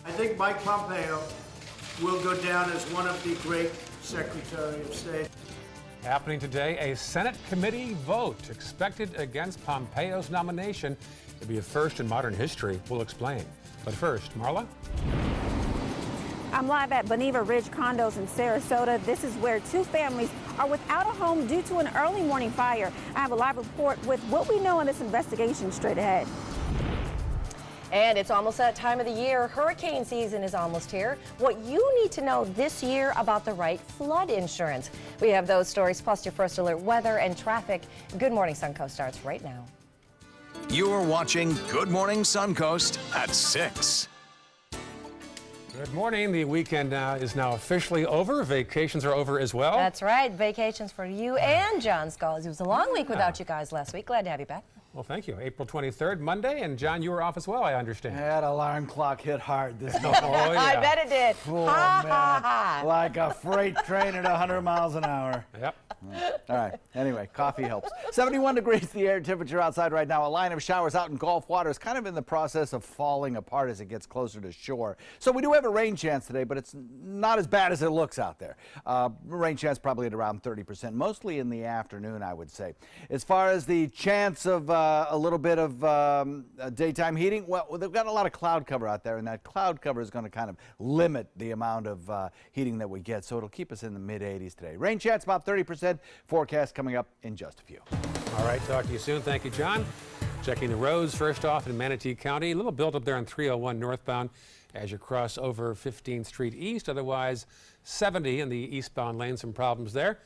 I think Mike Pompeo will go down as one of the great Secretary of State. Happening today, a Senate committee vote expected against Pompeo's nomination. It'll be a first in modern history. We'll explain. But first, Marla? I'm live at Boneva Ridge condos in Sarasota. This is where two families are without a home due to an early morning fire. I have a live report with what we know in this investigation straight ahead. And it's almost that time of the year. Hurricane season is almost here. What you need to know this year about the right flood insurance. We have those stories plus your first alert weather and traffic. Good Morning Suncoast starts right now. You're watching Good Morning Suncoast at 6. Good morning. The weekend is now officially over. Vacations are over as well. That's right. Vacations for you and John Sculls. It was a long week without you guys last week. Glad to have you back. Well, thank you. April 23rd, Monday, and John, you were off as well, I understand. That alarm clock hit hard this morning. Oh, yeah. I bet it did. Oh, man. Like a freight train at 100 miles an hour. Yep. All right. Anyway, coffee helps. 71 degrees the air temperature outside right now. A line of showers out in Gulf water is kind of in the process of falling apart as it gets closer to shore. So we do have a rain chance today, but it's not as bad as it looks out there. Rain chance probably at around 30%, mostly in the afternoon, I would say. As far as the chance of a little bit of daytime heating, well, they've got a lot of cloud cover out there, and that cloud cover is going to kind of limit the amount of heating that we get, so it'll keep us in the mid-80s today. Rain chance about 30%. Forecast coming up in just a few. All right, talk to you soon. Thank you, John. Checking the roads first off in Manatee County. A little buildup there on 301 northbound as you cross over 15th Street East. Otherwise, 70 in the eastbound lane. Some problems there.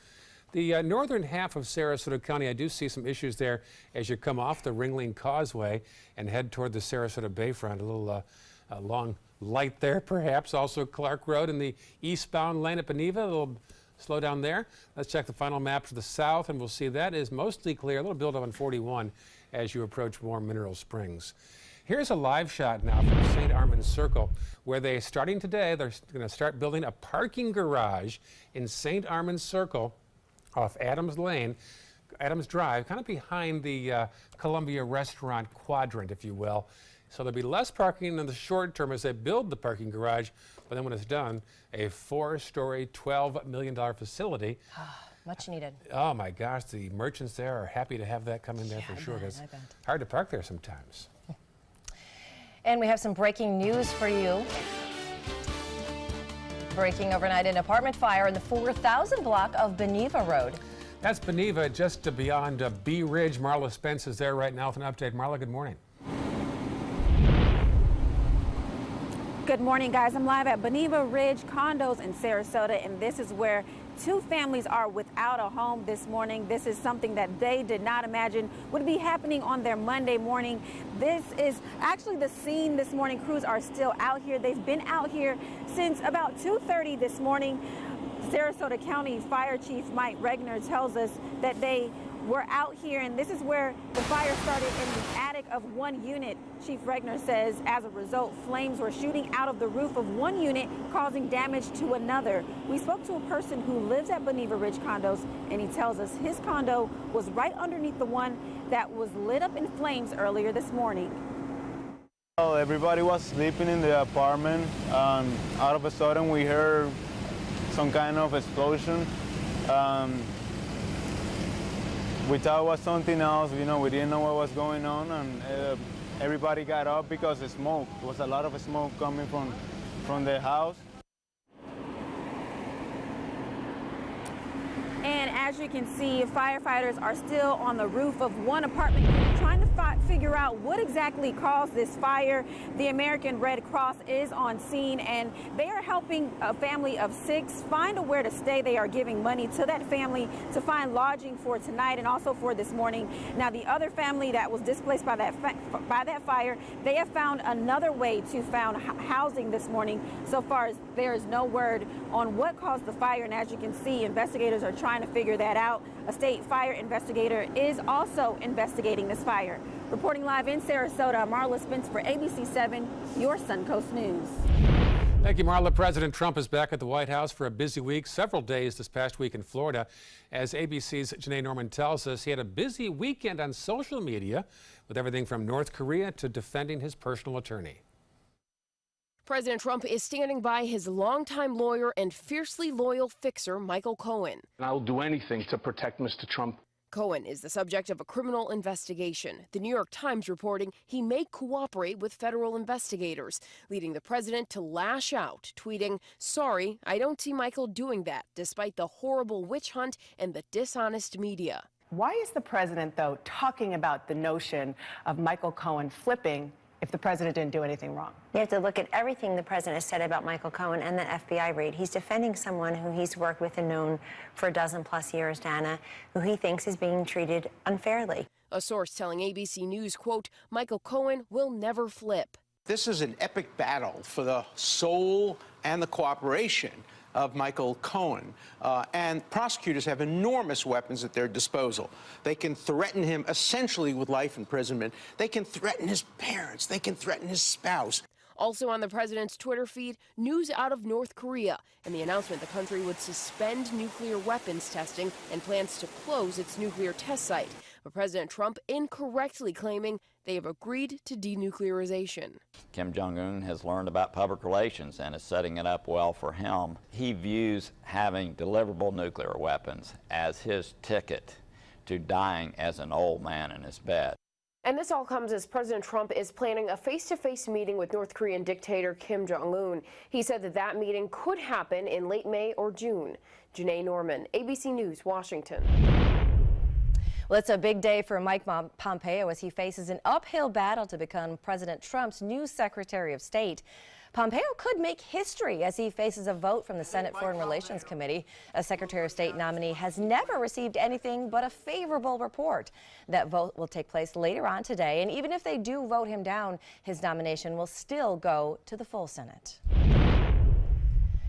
The northern half of Sarasota County, I do see some issues there as you come off the Ringling Causeway and head toward the Sarasota Bayfront. A little long light there, perhaps. Also Clark Road in the eastbound lane at Boneva. A little slow down there. Let's check the final map to the south, and we'll see that is mostly clear. A little buildup on 41 as you approach Warm Mineral Springs. Here's a live shot now from St. Armand's Circle, where they're starting today. They're going to start building a parking garage in St. Armand's Circle off Adams Drive, kind of behind the Columbia Restaurant quadrant, if you will. So there'll be less parking in the short term as they build the parking garage, but then when it's done, a 4-story, $12 million facility. Much needed. Oh my gosh, the merchants there are happy to have that come in there for sure. It's hard to park there sometimes. And we have some breaking news for you. Breaking overnight, an apartment fire in the 4000 block of Boneva Road. That's Boneva, just beyond Bee Ridge. Marla Spence is there right now with an update. Marla, good morning. Good morning, guys. I'm live at Boneva Ridge condos in Sarasota, and this is where two families are without a home this morning. This is something that they did not imagine would be happening on their Monday morning. This is actually the scene this morning. Crews are still out here. They've been out here since about 2:30 this morning. Sarasota County Fire Chief Mike Regner tells us that they were out here, and this is where the fire started in the attic of one unit. Chief Regner says as a result, flames were shooting out of the roof of one unit, causing damage to another. We spoke to a person who lives at Boneva Ridge condos, and he tells us his condo was right underneath the one that was lit up in flames earlier this morning. Well, everybody was sleeping in the apartment. Out of a sudden, we heard some kind of explosion. We thought it was something else, you know, we didn't know what was going on, and everybody got up because of smoke. There was a lot of smoke coming from the house. And as you can see, firefighters are still on the roof of one apartment trying to figure out what exactly caused this fire. The American Red Cross is on scene, and they are helping a family of 6 find where to stay. They are giving money to that family to find lodging for tonight and also for this morning. Now, the other family that was displaced by that fire, they have found another way to find housing this morning. So far, there is no word on what caused the fire, and as you can see, investigators are trying to figure that out. A state fire investigator is also investigating this fire. Reporting live in Sarasota, Marla Spence for ABC 7, your Suncoast News. Thank you, Marla. President Trump is back at the White House for a busy week, several days this past week in Florida. As ABC's Janae Norman tells us, he had a busy weekend on social media with everything from North Korea to defending his personal attorney. President Trump is standing by his longtime lawyer and fiercely loyal fixer, Michael Cohen. I will do anything to protect Mr. Trump. Cohen is the subject of a criminal investigation. The New York Times reporting he may cooperate with federal investigators, leading the president to lash out, tweeting, "Sorry, I don't see Michael doing that, despite the horrible witch hunt and the dishonest media." Why is the president, though, talking about the notion of Michael Cohen flipping if the president didn't do anything wrong? You have to look at everything the president has said about Michael Cohen and the FBI raid. He's defending someone who he's worked with and known for a dozen-plus years, Dana, who he thinks is being treated unfairly. A source telling ABC News, quote, Michael Cohen will never flip. This is an epic battle for the soul and the cooperation of Michael Cohen. And prosecutors have enormous weapons at their disposal. They can threaten him essentially with life imprisonment. They can threaten his parents. They can threaten his spouse. Also on the president's Twitter feed, news out of North Korea and the announcement the country would suspend nuclear weapons testing and plans to close its nuclear test site. But President Trump incorrectly claiming they have agreed to denuclearization. Kim Jong-un has learned about public relations and is setting it up well for him. He views having deliverable nuclear weapons as his ticket to dying as an old man in his bed. And this all comes as President Trump is planning a face-to-face meeting with North Korean dictator Kim Jong-un. He said that meeting could happen in late May or June. Janae Norman, ABC News, Washington. Well, it's a big day for Mike Pompeo as he faces an uphill battle to become President Trump's new Secretary of State. Pompeo could make history as he faces a vote from the Senate Foreign Relations Committee. A Secretary of State nominee has never received anything but a favorable report. That vote will take place later on today, and even if they do vote him down, his nomination will still go to the full Senate.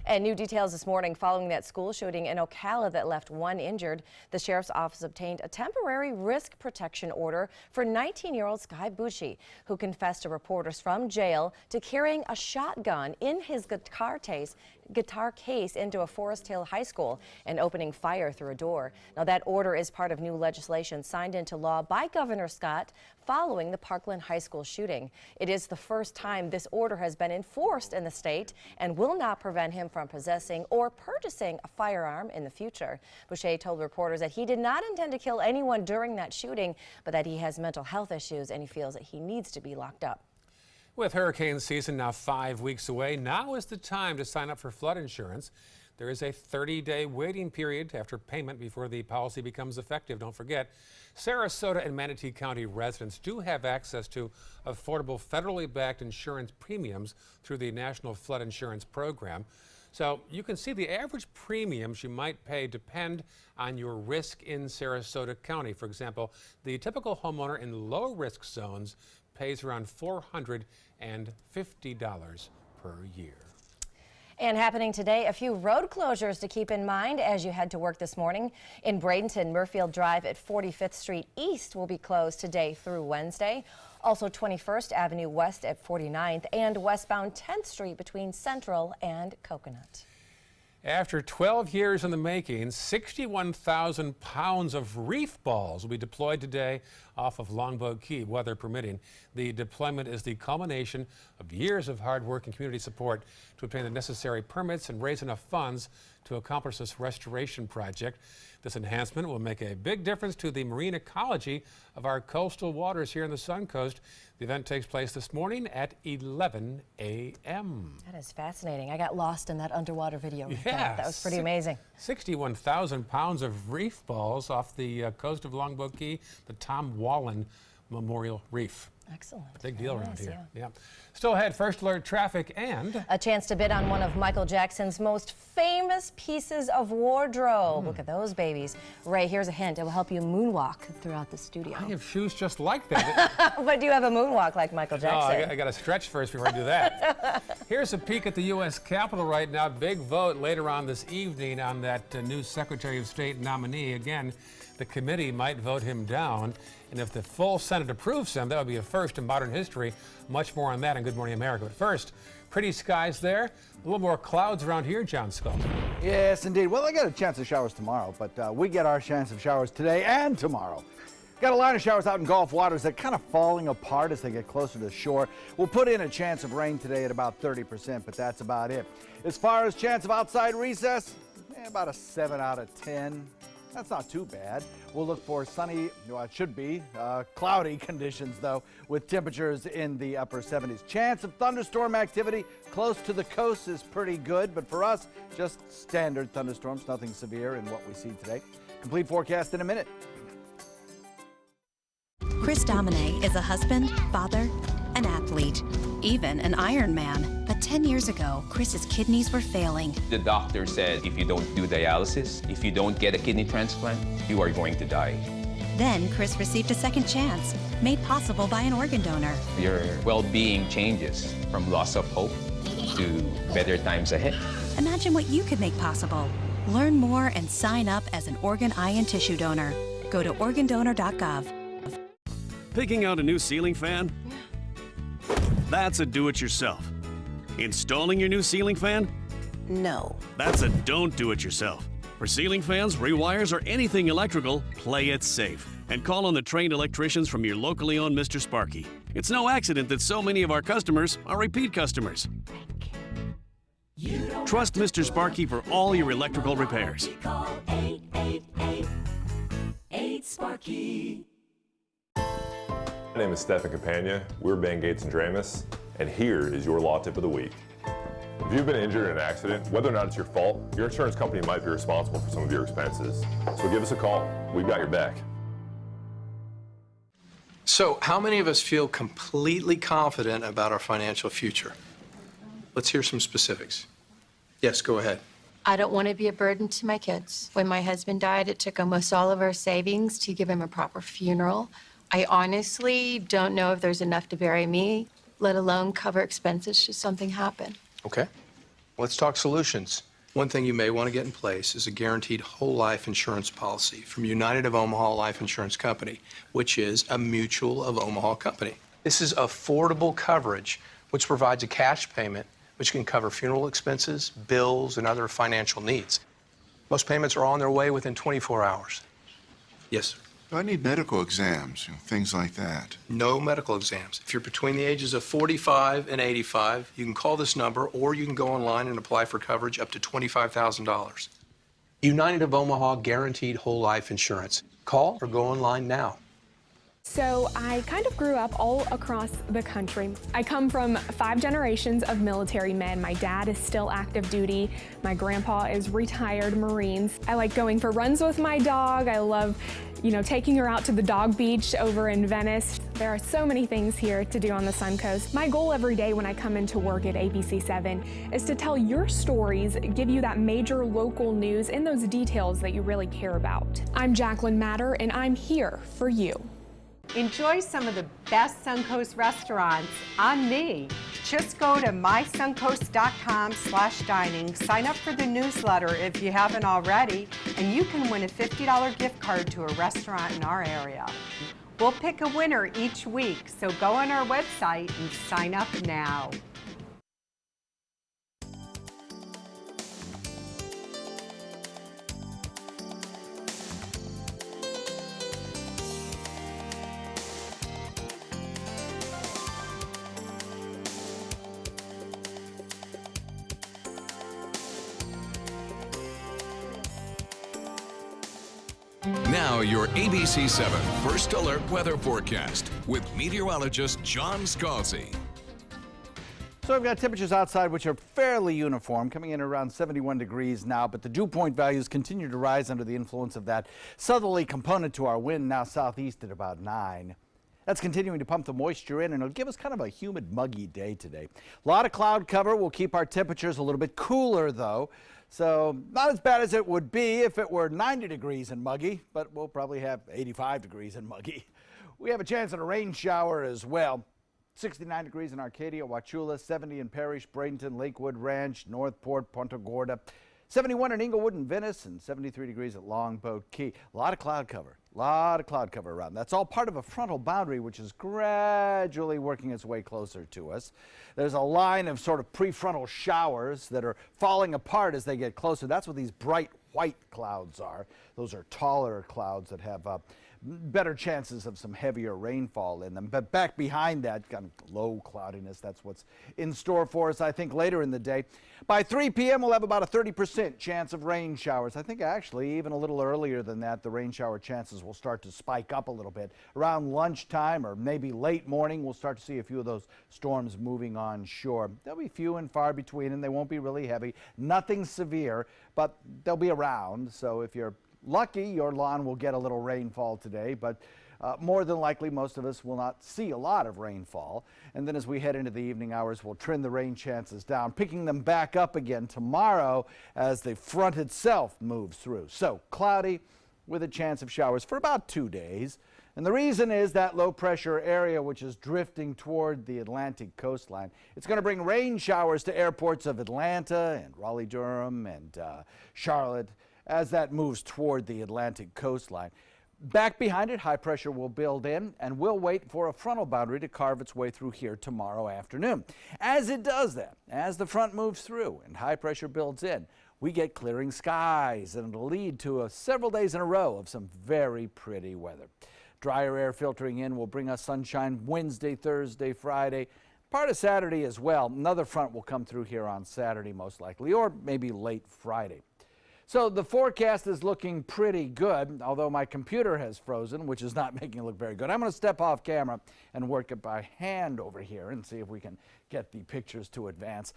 And new details this morning following that school shooting in Ocala that left one injured. The sheriff's office obtained a temporary risk protection order for 19-year-old Sky Bucci, who confessed to reporters from jail to carrying a shotgun in his guitar case into a Forest Hill High School and opening fire through a door. Now, that order is part of new legislation signed into law by Governor Scott following the Parkland High School shooting. It is the first time this order has been enforced in the state and will not prevent him from possessing or purchasing a firearm in the future. Boucher told reporters that he did not intend to kill anyone during that shooting, but that he has mental health issues and he feels that he needs to be locked up. With hurricane season now 5 weeks away, now is the time to sign up for flood insurance. There is a 30-day waiting period after payment before the policy becomes effective. Don't forget, Sarasota and Manatee County residents do have access to affordable federally backed insurance premiums through the National Flood Insurance Program. So you can see the average premiums you might pay depend on your risk in Sarasota County. For example, the typical homeowner in low-risk zones pays around $450 per year. And happening today, a few road closures to keep in mind as you head to work this morning. In Bradenton, Murfield Drive at 45th Street East will be closed today through Wednesday. Also 21st Avenue West at 49th and westbound 10th Street between Central and Coconut. After 12 years in the making, 61,000 pounds of reef balls will be deployed today off of Longboat Key, weather permitting. The deployment is the culmination of years of hard work and community support to obtain the necessary permits and raise enough funds to accomplish this restoration project. This enhancement will make a big difference to the marine ecology of our coastal waters here in the Suncoast. The event takes place this morning at 11 a.m. That is fascinating. I got lost in that underwater video. Yeah, that was pretty amazing. 61,000 pounds of reef balls off the coast of Longboat Key, the Tom Wallen Memorial Reef. Excellent. Big deal around here. Yeah. Still ahead, first alert traffic and a chance to bid on one of Michael Jackson's most famous pieces of wardrobe. Look at those babies. Ray, here's a hint. It will help you moonwalk throughout the studio. I have shoes just like that. But do you have a moonwalk like Michael Jackson? Oh, I got to stretch first before I do that. Here's a peek at the U.S. Capitol right now. Big vote later on this evening on that new Secretary of State nominee. Again, the committee might vote him down, and if the full Senate approves him, that would be a first in modern history. Much more on that in Good Morning America. But first, pretty skies there. A little more clouds around here, John Scully. Yes, indeed. Well, I got a chance of showers tomorrow, but we get our chance of showers today and tomorrow. Got a line of showers out in Gulf waters that kind of falling apart as they get closer to shore. We'll put in a chance of rain today at about 30%, but that's about it. As far as chance of outside recess, about a 7 out of 10. That's not too bad. We'll look for sunny, well, it should be, cloudy conditions, though, with temperatures in the upper 70s. Chance of thunderstorm activity close to the coast is pretty good, but for us, just standard thunderstorms, nothing severe in what we see today. Complete forecast in a minute. Chris Domine is a husband, father, an athlete, even an Ironman. But 10 years ago, Chris's kidneys were failing. The doctor said if you don't do dialysis, if you don't get a kidney transplant, you are going to die. Then Chris received a second chance, made possible by an organ donor. Your well-being changes from loss of hope to better times ahead. Imagine what you could make possible. Learn more and sign up as an organ, eye, and tissue donor. Go to organdonor.gov. Picking out a new ceiling fan? That's a do-it-yourself. Installing your new ceiling fan? No. That's a don't do it yourself. For ceiling fans, rewires, or anything electrical, play it safe. And call on the trained electricians from your locally owned Mr. Sparky. It's no accident that so many of our customers are repeat customers. Trust Mr. Sparky for all your electrical repairs. Call 888-8-SPARKY. My name is Stefan Campagna. We're Ben Gates and Dramus, and here is your law tip of the week. If you've been injured in an accident, whether or not it's your fault, your insurance company might be responsible for some of your expenses. So give us a call. We've got your back. So, how many of us feel completely confident about our financial future? Let's hear some specifics. Yes, go ahead. I don't want to be a burden to my kids. When my husband died, it took almost all of our savings to give him a proper funeral. I honestly don't know if there's enough to bury me, let alone cover expenses should something happen. Okay. Let's talk solutions. One thing you may want to get in place is a guaranteed whole life insurance policy from United of Omaha Life Insurance Company, which is a Mutual of Omaha company. This is affordable coverage, which provides a cash payment which can cover funeral expenses, bills, and other financial needs. Most payments are on their way within 24 hours. Yes, sir. I need medical exams, things like that. No medical exams. If you're between the ages of 45 and 85, you can call this number or you can go online and apply for coverage up to $25,000. United of Omaha Guaranteed Whole Life Insurance. Call or go online now. So I kind of grew up all across the country. I come from 5 generations of military men. My dad is still active duty. My grandpa is retired Marines. I like going for runs with my dog. I love, taking her out to the dog beach over in Venice. There are so many things here to do on the Suncoast. My goal every day when I come into work at ABC7 is to tell your stories, give you that major local news and those details that you really care about. I'm Jacqueline Matter and I'm here for you. Enjoy some of the best Suncoast restaurants on me. Just go to mysuncoast.com/dining, sign up for the newsletter if you haven't already, and you can win a $50 gift card to a restaurant in our area. We'll pick a winner each week, so go on our website and sign up now. Now your ABC7 First Alert Weather Forecast with meteorologist John Scalzi. So I've got temperatures outside which are fairly uniform, coming in around 71 degrees now, but the dew point values continue to rise under the influence of that southerly component to our wind, now southeast at about 9. That's continuing to pump the moisture in, and it'll give us kind of a humid, muggy day today. A lot of cloud cover will keep our temperatures a little bit cooler, though. So not as bad as it would be if it were 90 degrees and muggy, but we'll probably have 85 degrees and muggy. We have a chance at a rain shower as well. 69 degrees in Arcadia, Wauchula, 70 in Parrish, Bradenton, Lakewood Ranch, Northport, Punta Gorda, 71 in Inglewood and Venice, and 73 degrees at Longboat Key. A lot of cloud cover around. That's all part of a frontal boundary which is gradually working its way closer to us. There's a line of sort of prefrontal showers that are falling apart as they get closer. That's what these bright white clouds are. Those are taller clouds that have better chances of some heavier rainfall in them. But back behind that kind of low cloudiness, that's what's in store for us, I think, later in the day. By 3 p.m., we'll have about a 30% chance of rain showers. I think actually even a little earlier than that, the rain shower chances will start to spike up a little bit. Around lunchtime or maybe late morning, we'll start to see a few of those storms moving on shore. They'll be few and far between, and they won't be really heavy. Nothing severe, but they'll be around. So if you're lucky, your lawn will get a little rainfall today, but more than likely, most of us will not see a lot of rainfall. And then as we head into the evening hours, we'll trim the rain chances down, picking them back up again tomorrow as the front itself moves through. So cloudy with a chance of showers for about 2 days. And the reason is that low pressure area which is drifting toward the Atlantic coastline. It's going to bring rain showers to airports of Atlanta and Raleigh-Durham and Charlotte as that moves toward the Atlantic coastline. Back behind it, high pressure will build in, and we'll wait for a frontal boundary to carve its way through here tomorrow afternoon. As it does that, as the front moves through and high pressure builds in, we get clearing skies, and it'll lead to several days in a row of some very pretty weather. Drier air filtering in will bring us sunshine Wednesday, Thursday, Friday, part of Saturday as well. Another front will come through here on Saturday most likely, or maybe late Friday. So the forecast is looking pretty good, although my computer has frozen, which is not making it look very good. I'm going to step off camera and work it by hand over here and see if we can get the pictures to advance.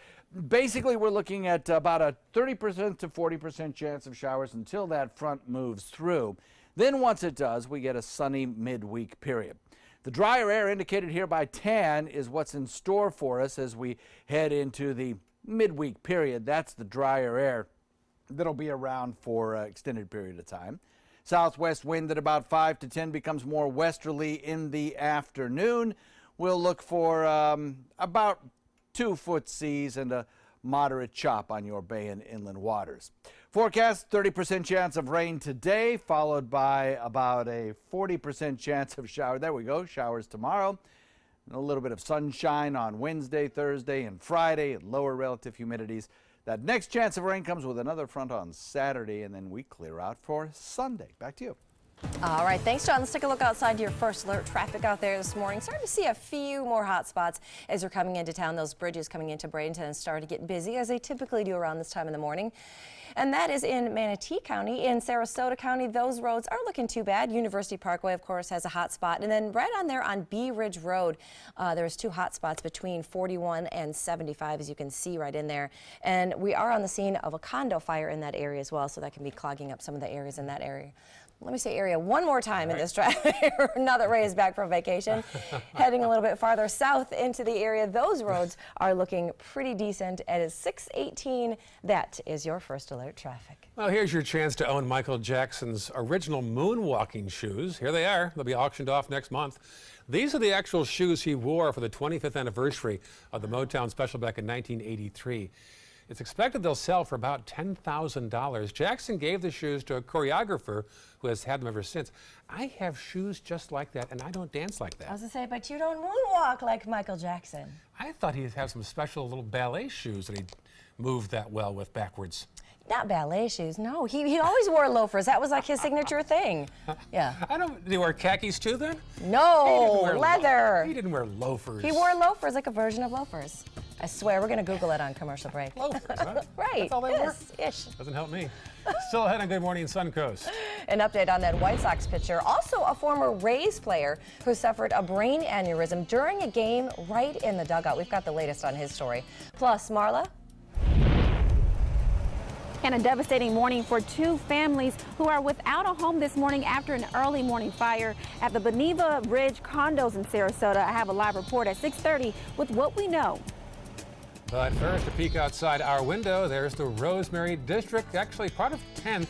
Basically, we're looking at about a 30% to 40% chance of showers until that front moves through. Then once it does, we get a sunny midweek period. The drier air indicated here by tan is what's in store for us as we head into the midweek period. That's the drier air that'll be around for an extended period of time. Southwest wind at about 5 to 10 becomes more westerly in the afternoon. We'll look for about 2-foot seas and a moderate chop on your bay and inland waters. Forecast 30% chance of rain today, followed by about a 40% chance of shower. There we go, showers tomorrow. And a little bit of sunshine on Wednesday, Thursday, and Friday, and lower relative humidities. That next chance of rain comes with another front on Saturday, and then we clear out for Sunday. Back to you. All right, thanks, John. Let's take a look outside to your first alert traffic out there this morning. Starting to see a few more hot spots as you're coming into town. Those bridges coming into Bradenton starting to get busy, as they typically do around this time in the morning. And that is in Manatee County. In Sarasota County, those roads aren't looking too bad. University Parkway, of course, has a hot spot. And then right on there on Bee Ridge Road, there's 2 hot spots between 41 and 75, as you can see right in there. And we are on the scene of a condo fire in that area as well, so that can be clogging up some of the areas in that area. Let me say area one more time in this traffic. Now that Ray is back from vacation, heading a little bit farther south into the area, those roads are looking pretty decent. It is 6:18. That is your first alert traffic. Well, here's your chance to own Michael Jackson's original moonwalking shoes. Here they are. They'll be auctioned off next month. These are the actual shoes he wore for the 25th anniversary of the Motown special back in 1983. It's expected they'll sell for about $10,000. Jackson gave the shoes to a choreographer who has had them ever since. I have shoes just like that, and I don't dance like that. I was going to say, but you don't moonwalk like Michael Jackson. I thought he'd have some special little ballet shoes that he'd move that well with backwards. Not ballet shoes, no. He always wore loafers. That was like his signature thing. Yeah. Did he wear khakis too then? No, leather. He didn't wear loafers. He wore loafers, like a version of loafers. I swear, we're going to Google it on commercial break. Loafers, huh? Right. That's all they were? Ish. Doesn't help me. Still ahead on Good Morning Suncoast. An update on that White Sox pitcher, also a former Rays player who suffered a brain aneurysm during a game right in the dugout. We've got the latest on his story. Plus, Marla. And a devastating morning for 2 families who are without a home this morning after an early morning fire at the Beniva Ridge condos in Sarasota. I have a live report at 6:30 with what we know. But first, a peek outside our window. There's the Rosemary District. Actually, part of 10th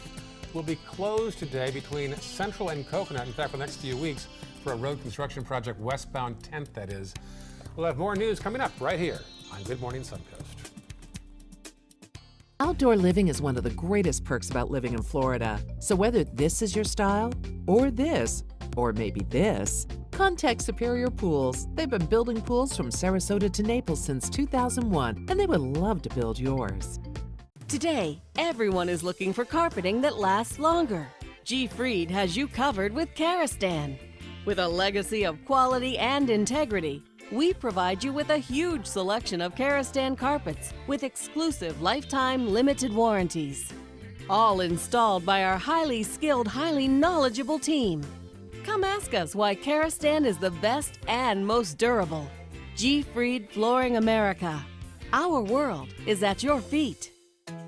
will be closed today between Central and Coconut. In fact, for the next few weeks for a road construction project, westbound 10th, that is. We'll have more news coming up right here on Good Morning Suncoast. Outdoor living is one of the greatest perks about living in Florida. So whether this is your style, or this, or maybe this, contact Superior Pools. They've been building pools from Sarasota to Naples since 2001, and they would love to build yours. Today, everyone is looking for carpeting that lasts longer. G. Fried has you covered with Karastan. With a legacy of quality and integrity, we provide you with a huge selection of Karastan carpets with exclusive lifetime limited warranties. All installed by our highly skilled, highly knowledgeable team. Come ask us why Karastan is the best and most durable. G. Fried Flooring America. Our world is at your feet.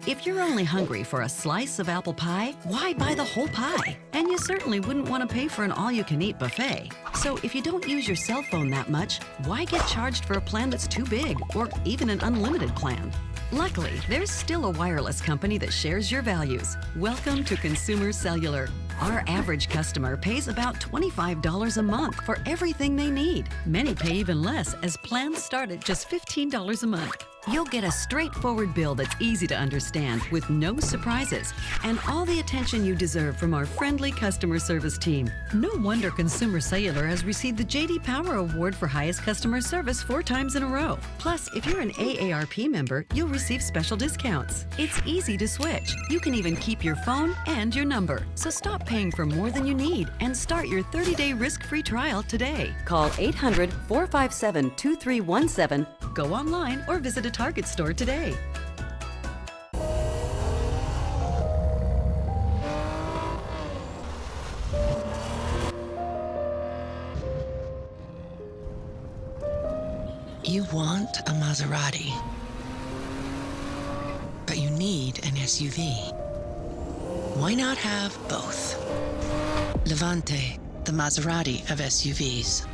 If you're only hungry for a slice of apple pie, why buy the whole pie? And you certainly wouldn't want to pay for an all-you-can-eat buffet. So if you don't use your cell phone that much, why get charged for a plan that's too big or even an unlimited plan? Luckily, there's still a wireless company that shares your values. Welcome to Consumer Cellular. Our average customer pays about $25 a month for everything they need. Many pay even less, as plans start at just $15 a month. You'll get a straightforward bill that's easy to understand with no surprises and all the attention you deserve from our friendly customer service team. No wonder Consumer Cellular has received the J.D. Power Award for highest customer service 4 times in a row. Plus, if you're an AARP member, you'll receive special discounts. It's easy to switch. You can even keep your phone and your number. So stop paying for more than you need and start your 30-day risk-free trial today. Call 800-457-2317, go online, or visit a Target store today. You want a Maserati, but you need an SUV. Why not have both? Levante, the Maserati of SUVs.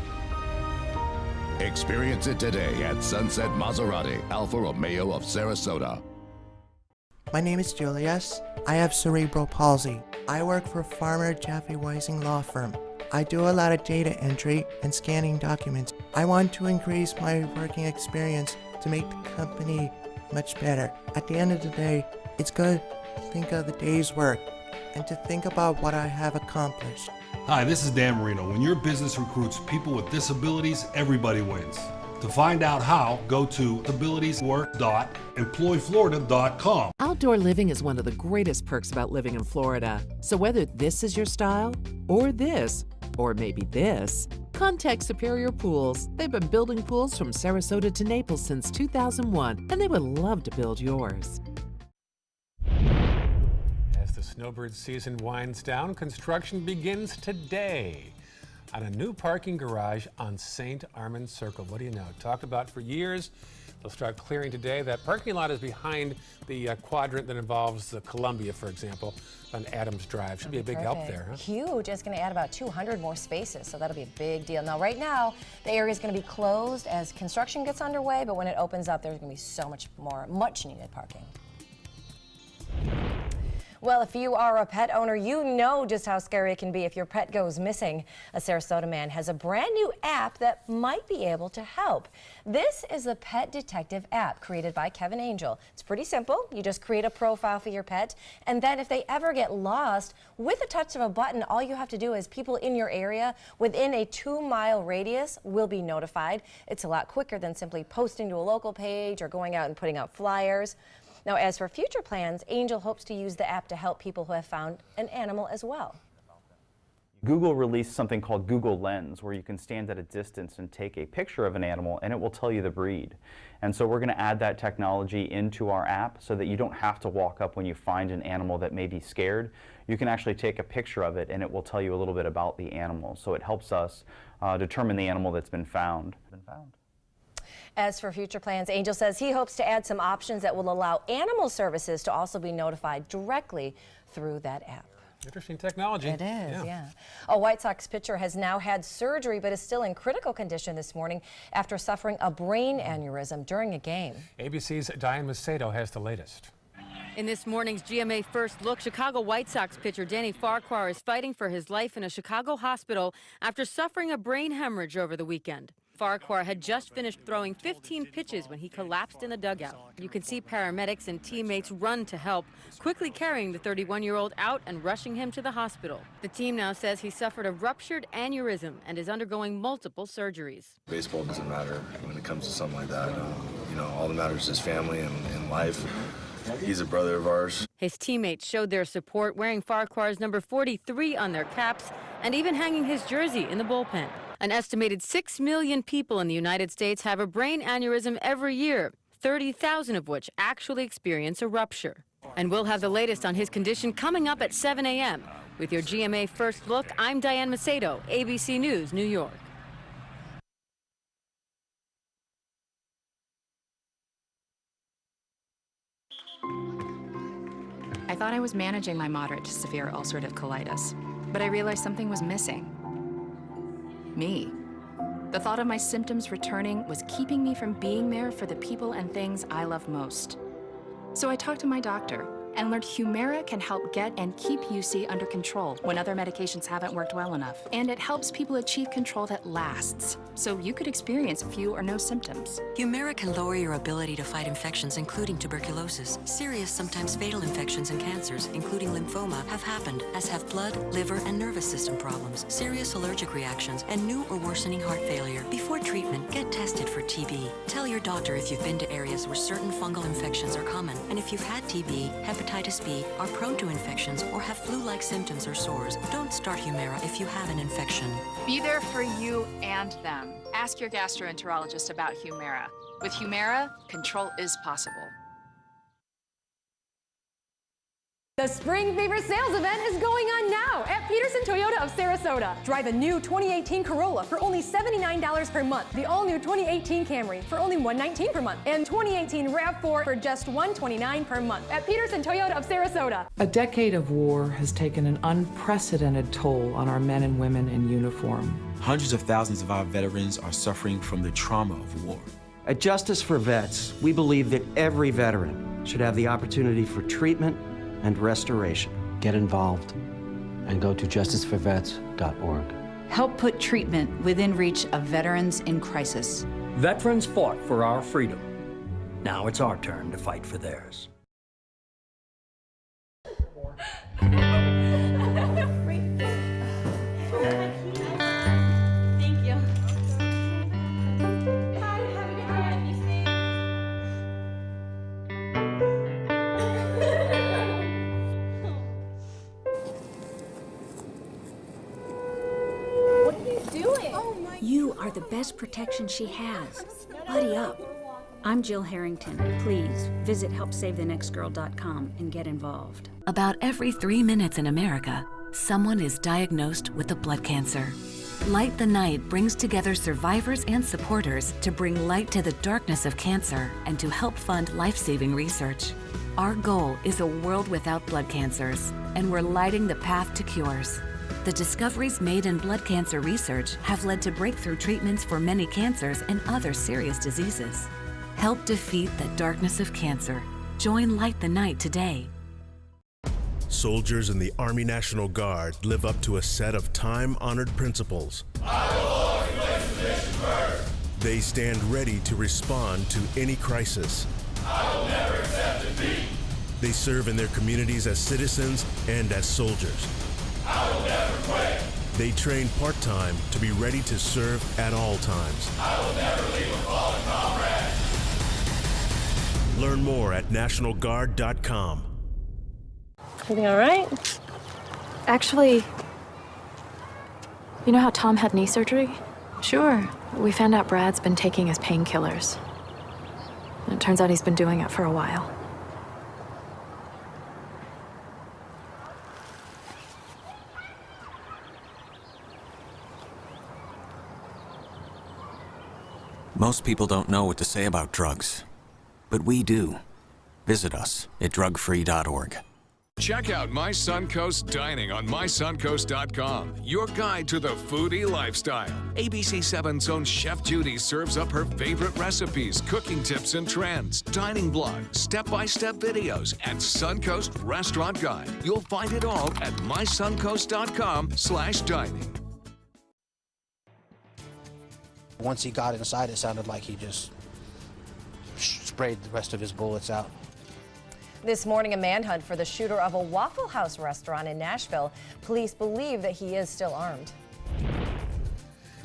Experience it today at Sunset Maserati, Alfa Romeo of Sarasota. My name is Julius. I have cerebral palsy. I work for Farmer Jeffy Weising Law Firm. I do a lot of data entry and scanning documents. I want to increase my working experience to make the company much better. At the end of the day, it's good to think of the day's work and to think about what I have accomplished. Hi, this is Dan Marino. When your business recruits people with disabilities, everybody wins. To find out how, go to abilitieswork.employflorida.com. Outdoor living is one of the greatest perks about living in Florida. So whether this is your style, or this, or maybe this, contact Superior Pools. They've been building pools from Sarasota to Naples since 2001, and they would love to build yours. As the snowbird season winds down, construction begins today on a new parking garage on St. Armand Circle. What do you know? Talked about for years. They'll start clearing today. That parking lot is behind the quadrant that involves the Columbia, for example, on Adams Drive. Should be a big help there, huh? Huge. It's going to add about 200 more spaces, so that'll be a big deal. Now, right now, the area is going to be closed as construction gets underway, but when it opens up, there's going to be so much more much-needed parking. Well, if you are a pet owner, you know just how scary it can be if your pet goes missing. A Sarasota man has a brand new app that might be able to help. This is the Pet Detective app created by Kevin Angel. It's pretty simple. You just create a profile for your pet, and then if they ever get lost, with a touch of a button, all you have to do is people in your area within a 2-mile radius will be notified. It's a lot quicker than simply posting to a local page or going out and putting out flyers. Now, as for future plans, Angel hopes to use the app to help people who have found an animal as well. Google released something called Google Lens, where you can stand at a distance and take a picture of an animal and it will tell you the breed. And so we're going to add that technology into our app so that you don't have to walk up when you find an animal that may be scared. You can actually take a picture of it and it will tell you a little bit about the animal. So it helps us determine the animal that's been found. As for future plans, Angel says he hopes to add some options that will allow animal services to also be notified directly through that app. Interesting technology. It is, yeah. A White Sox pitcher has now had surgery but is still in critical condition this morning after suffering a brain aneurysm during a game. ABC's Diane Macedo has the latest. In this morning's GMA First Look, Chicago White Sox pitcher Danny Farquhar is fighting for his life in a Chicago hospital after suffering a brain hemorrhage over the weekend. Farquhar had just finished throwing 15 pitches when he collapsed in the dugout. You can see paramedics and teammates run to help, quickly carrying the 31-year-old out and rushing him to the hospital. The team now says he suffered a ruptured aneurysm and is undergoing multiple surgeries. Baseball doesn't matter when it comes to something like that. You know, all that matters is family and life. He's a brother of ours. His teammates showed their support, wearing Farquhar's number 43 on their caps and even hanging his jersey in the bullpen. An estimated 6 million people in the United States have a brain aneurysm every year, 30,000 of which actually experience a rupture. And we'll have the latest on his condition coming up at 7 a.m. With your GMA First Look, I'm Diane Macedo, ABC News, New York. I thought I was managing my moderate to severe ulcerative colitis, but I realized something was missing. Me. The thought of my symptoms returning was keeping me from being there for the people and things I love most. So I talked to my doctor and learned Humira can help get and keep UC under control when other medications haven't worked well enough. And it helps people achieve control that lasts, so you could experience few or no symptoms. Humira can lower your ability to fight infections, including tuberculosis. Serious, sometimes fatal infections and cancers, including lymphoma, have happened, as have blood, liver, and nervous system problems, serious allergic reactions, and new or worsening heart failure. Before treatment, get tested for TB. Tell your doctor if you've been to areas where certain fungal infections are common, and if you've had TB, hepatitis B, are prone to infections, or have flu-like symptoms or sores. Don't start Humira if you have an infection. Be there for you and them. Ask your gastroenterologist about Humira. With Humira, control is possible. The Spring Fever sales event is going on now at Peterson Toyota of Sarasota. Drive a new 2018 Corolla for only $79 per month, the all-new 2018 Camry for only $119 per month, and 2018 RAV4 for just $129 per month at Peterson Toyota of Sarasota. A decade of war has taken an unprecedented toll on our men and women in uniform. Hundreds of thousands of our veterans are suffering from the trauma of war. At Justice for Vets, we believe that every veteran should have the opportunity for treatment and restoration. Get involved and go to justiceforvets.org. Help put treatment within reach of veterans in crisis. Veterans fought for our freedom. Now it's our turn to fight for theirs. You are the best protection she has. Buddy up. I'm Jill Harrington. Please visit HelpSaveTheNextGirl.com and get involved. About every 3 minutes in America, someone is diagnosed with a blood cancer. Light the Night brings together survivors and supporters to bring light to the darkness of cancer and to help fund life-saving research. Our goal is a world without blood cancers, and we're lighting the path to cures. The discoveries made in blood cancer research have led to breakthrough treatments for many cancers and other serious diseases. Help defeat the darkness of cancer. Join Light the Night today. Soldiers in the Army National Guard live up to a set of time-honored principles. I will always place the mission first. They stand ready to respond to any crisis. I will never accept defeat. They serve in their communities as citizens and as soldiers. I will never quit. They train part-time to be ready to serve at all times. I will never leave a fallen comrade. Learn more at NationalGuard.com. Everything all right? Actually, you know how Tom had knee surgery? Sure. We found out Brad's been taking his painkillers. And it turns out he's been doing it for a while. Most people don't know what to say about drugs, but we do. Visit us at drugfree.org. Check out My Suncoast Dining on mysuncoast.com, your guide to the foodie lifestyle. ABC 7's own Chef Judy serves up her favorite recipes, cooking tips and trends, dining blogs, step-by-step videos, and Suncoast Restaurant Guide. You'll find it all at mysuncoast.com/dining. Once he got inside, it sounded like he just sprayed the rest of his bullets out. This morning, a manhunt for the shooter of a Waffle House restaurant in Nashville. Police believe that he is still armed.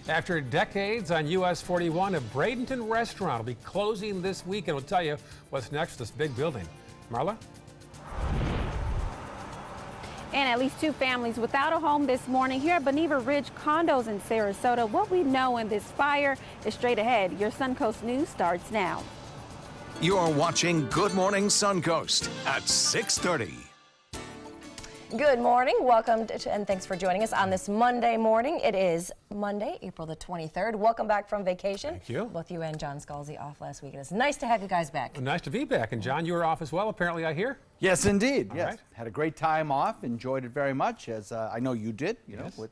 After decades on US 41, a Bradenton restaurant will be closing this week, and we'll tell you what's next for this big building. Marla? And at least 2 families without a home this morning here at Beneva Ridge Condos in Sarasota. What we know in this fire is straight ahead. Your Suncoast News starts now. You're watching Good Morning Suncoast at 6:30. Good morning. Welcome and thanks for joining us on this Monday morning. It is Monday, April the 23rd. Welcome back from vacation. Thank you. Both you and John Scalzi off last week. It's nice to have you guys back. Well, nice to be back. And John, you were off as well, apparently, I hear? Yes, indeed. Yes. Right. Had a great time off. Enjoyed it very much, as I know you did, you know, with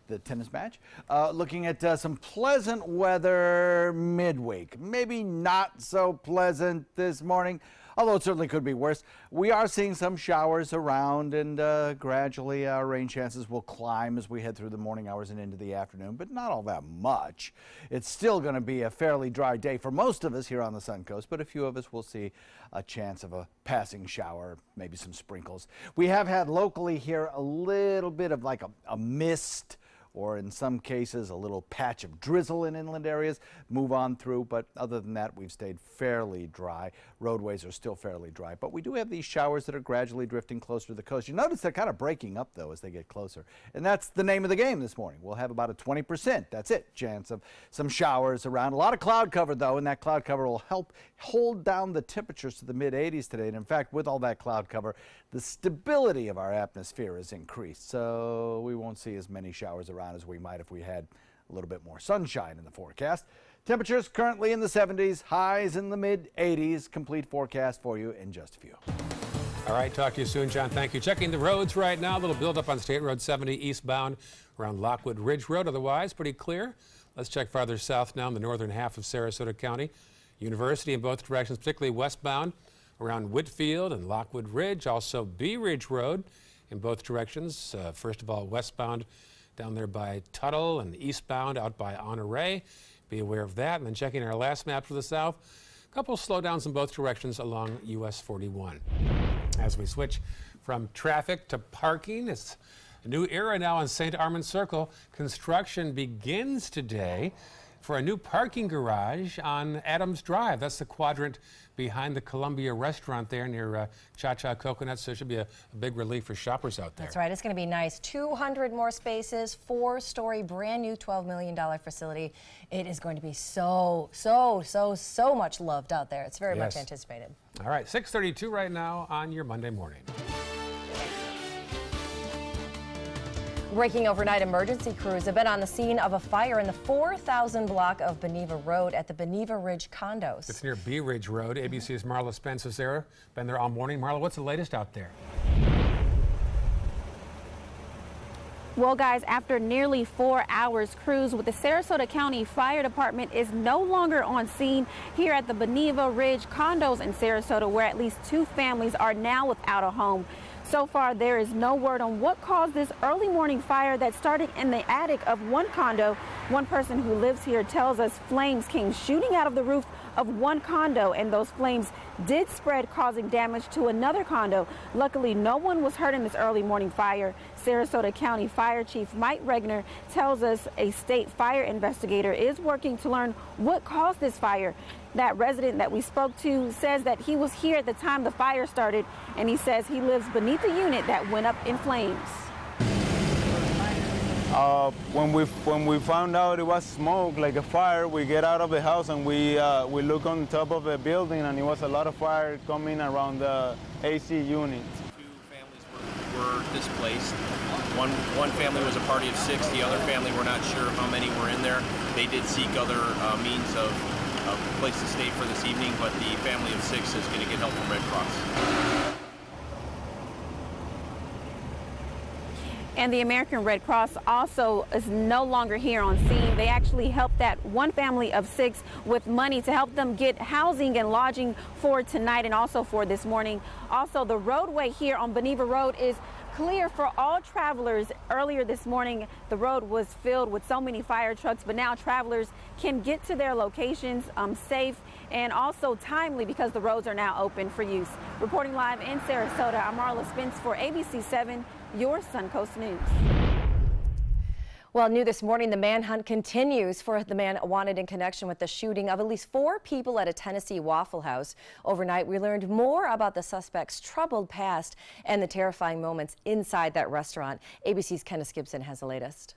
the tennis match. Looking at some pleasant weather midweek. Maybe not so pleasant this morning, although it certainly could be worse. We are seeing some showers around, and gradually our rain chances will climb as we head through the morning hours and into the afternoon, but not all that much. It's still going to be a fairly dry day for most of us here on the Suncoast, but a few of us will see a chance of a passing shower, maybe some sprinkles. We have had locally here a little bit of like a mist, or in some cases a little patch of drizzle in inland areas, move on through, but other than that we've stayed fairly dry. Roadways are still fairly dry, but we do have these showers that are gradually drifting closer to the coast. You notice they're kind of breaking up though as they get closer, and that's the name of the game this morning. We'll have about a 20%, that's it, chance of some showers around. A lot of cloud cover though, and that cloud cover will help hold down the temperatures to the mid-80s today. And in fact, with all that cloud cover, the stability of our atmosphere is increased, so we won't see as many showers around as we might if we had a little bit more sunshine in the forecast. Temperatures currently in the 70s, highs in the mid-80s. Complete forecast for you in just a few. All right, talk to you soon, John. Thank you. Checking the roads right now. A little buildup on State Road 70 eastbound around Lockwood Ridge Road. Otherwise, pretty clear. Let's check farther south now in the northern half of Sarasota County. University in both directions, particularly westbound around Whitfield and Lockwood Ridge. Also Bee Ridge Road in both directions. First of all, westbound down there by Tuttle, and eastbound out by Honore. Be aware of that. And then checking our last map to the south, a couple of slowdowns in both directions along US 41. As we switch from traffic to parking, it's a new era now on St. Armand Circle. Construction begins today for a new parking garage on Adams Drive. That's the quadrant behind the Columbia restaurant there near Cha-Cha Coconut, so it should be a big relief for shoppers out there. That's right. It's going to be nice. 200 more spaces, 4-story, brand new $12 million facility. It is going to be so much loved out there. It's very much anticipated. All right, 6:32 right now on your Monday morning. Breaking overnight, emergency crews have been on the scene of a fire in the 4,000 block of Beneva Road at the Beneva Ridge Condos. It's near Bee Ridge Road. ABC's Marla Spence is there. Been there all morning. Marla, what's the latest out there? Well, guys, after nearly 4 hours, crews with the Sarasota County Fire Department is no longer on scene here at the Beneva Ridge Condos in Sarasota, where at least 2 families are now without a home. So far, there is no word on what caused this early morning fire that started in the attic of one condo. One person who lives here tells us flames came shooting out of the roof of one condo, and those flames did spread, causing damage to another condo. Luckily, no one was hurt in this early morning fire. Sarasota County Fire Chief Mike Regner tells us a state fire investigator is working to learn what caused this fire. That resident that we spoke to says that he was here at the time the fire started, and he says he lives beneath the unit that went up in flames. When we found out it was smoke, like a fire, we get out of the house and we look on top of the building, and it was a lot of fire coming around the AC unit. 2 families were displaced. One family was a party of 6. The other family, we're not sure how many were in there. They did seek other means of a place to stay for this evening, but the family of 6 is going to get help from Red Cross. And the American Red Cross also is no longer here on scene. They actually helped that one family of 6 with money to help them get housing and lodging for tonight and also for this morning. Also, the roadway here on Beneva Road is clear for all travelers. Earlier this morning, the road was filled with so many fire trucks, but now travelers can get to their locations safe and also timely because the roads are now open for use. Reporting live in Sarasota, I'm Marla Spence for ABC 7, your Suncoast News. Well, new this morning, the manhunt continues for the man wanted in connection with the shooting of at least 4 people at a Tennessee Waffle House. Overnight, we learned more about the suspect's troubled past and the terrifying moments inside that restaurant. ABC's Candace Gibson has the latest.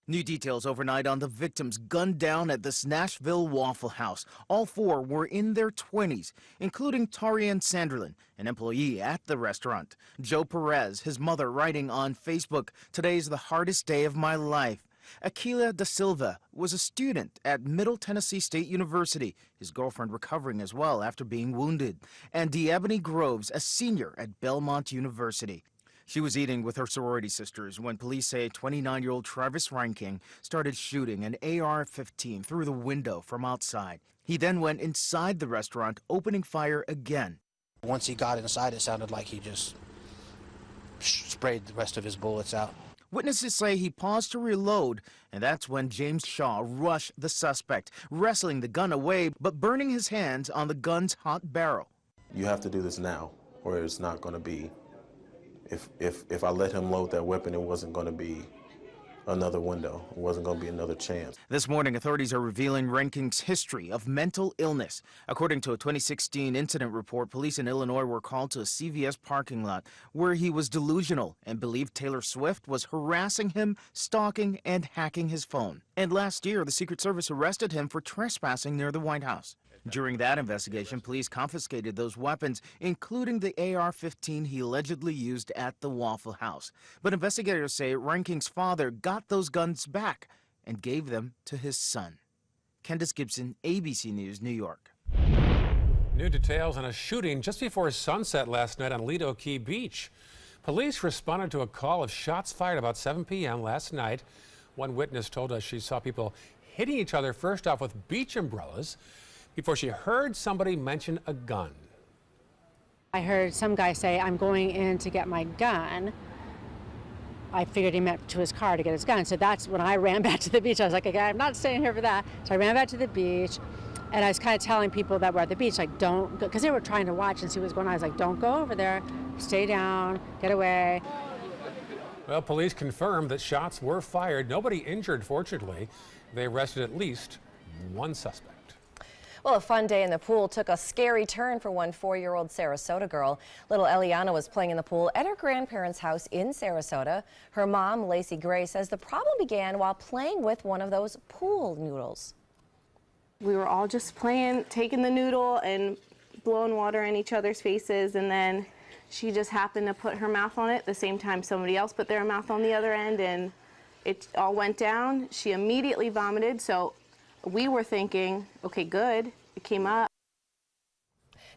New details overnight on the victims gunned down at this Nashville Waffle House. All 4 were in their 20s, including Tarian Sanderlin, an employee at the restaurant. Joe Perez, his mother, writing on Facebook, "Today's the hardest day of my life." Aquila Da Silva was a student at Middle Tennessee State University, his girlfriend recovering as well after being wounded. And DeEbony Groves, a senior at Belmont University. She was eating with her sorority sisters when police say 29-year-old Travis Reinking started shooting an AR-15 through the window from outside. He then went inside the restaurant, opening fire again. Once he got inside, it sounded like he just sprayed the rest of his bullets out. Witnesses say he paused to reload, and that's when James Shaw rushed the suspect, wrestling the gun away but burning his hands on the gun's hot barrel. You have to do this now, or it's not going to be. If I let him load that weapon, it wasn't going to be another window. It wasn't going to be another chance. This morning, authorities are revealing Reinking's history of mental illness. According to a 2016 incident report, police in Illinois were called to a CVS parking lot where he was delusional and believed Taylor Swift was harassing him, stalking, and hacking his phone. And last year, the Secret Service arrested him for trespassing near the White House. During that investigation, police confiscated those weapons, including the AR-15 he allegedly used at the Waffle House. But investigators say Reinking's father got those guns back and gave them to his son. Candace Gibson, ABC News, New York. New details on a shooting just before sunset last night on Lido Key Beach. Police responded to a call of shots fired about 7 p.m. last night. One witness told us she saw people hitting each other first off with beach umbrellas before she heard somebody mention a gun. I heard some guy say, "I'm going in to get my gun." I figured he meant to his car to get his gun. So that's when I ran back to the beach. I was like, okay, I'm not staying here for that. So I ran back to the beach, and I was kind of telling people that were at the beach, like, don't go, because they were trying to watch and see what was going on. I was like, don't go over there, stay down, get away. Well, police confirmed that shots were fired. Nobody injured, fortunately. They arrested at least one suspect. Well, a fun day in the pool took a scary turn for one 4-year-old Sarasota girl. Little Eliana was playing in the pool at her grandparents' house in Sarasota. Her mom, Lacey Gray, says the problem began while playing with one of those pool noodles. We were all just playing, taking the noodle and blowing water in each other's faces, and then she just happened to put her mouth on it at the same time somebody else put their mouth on the other end, and it all went down. She immediately vomited, so we were thinking, okay, good, it came up.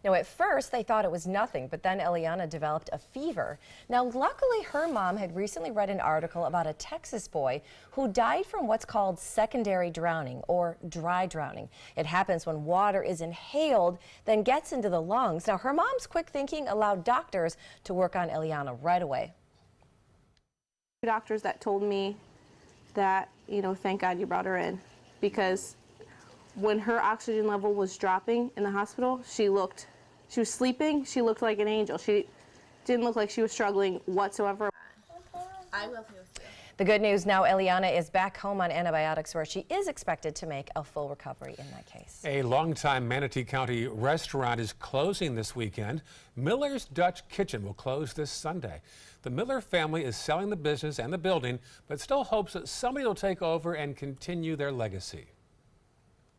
Now, at first, they thought it was nothing, but then Eliana developed a fever. Now, luckily, her mom had recently read an article about a Texas boy who died from what's called secondary drowning or dry drowning. It happens when water is inhaled, then gets into the lungs. Now, her mom's quick thinking allowed doctors to work on Eliana right away. Doctors that told me that, you know, thank God you brought her in, because when her oxygen level was dropping in the hospital, she was sleeping, she looked like an angel. She didn't look like she was struggling whatsoever. I will play with you. The good news now, Eliana is back home on antibiotics, where she is expected to make a full recovery in that case. A longtime Manatee County restaurant is closing this weekend. Miller's Dutch Kitchen will close this Sunday. The Miller family is selling the business and the building, but still hopes that somebody will take over and continue their legacy.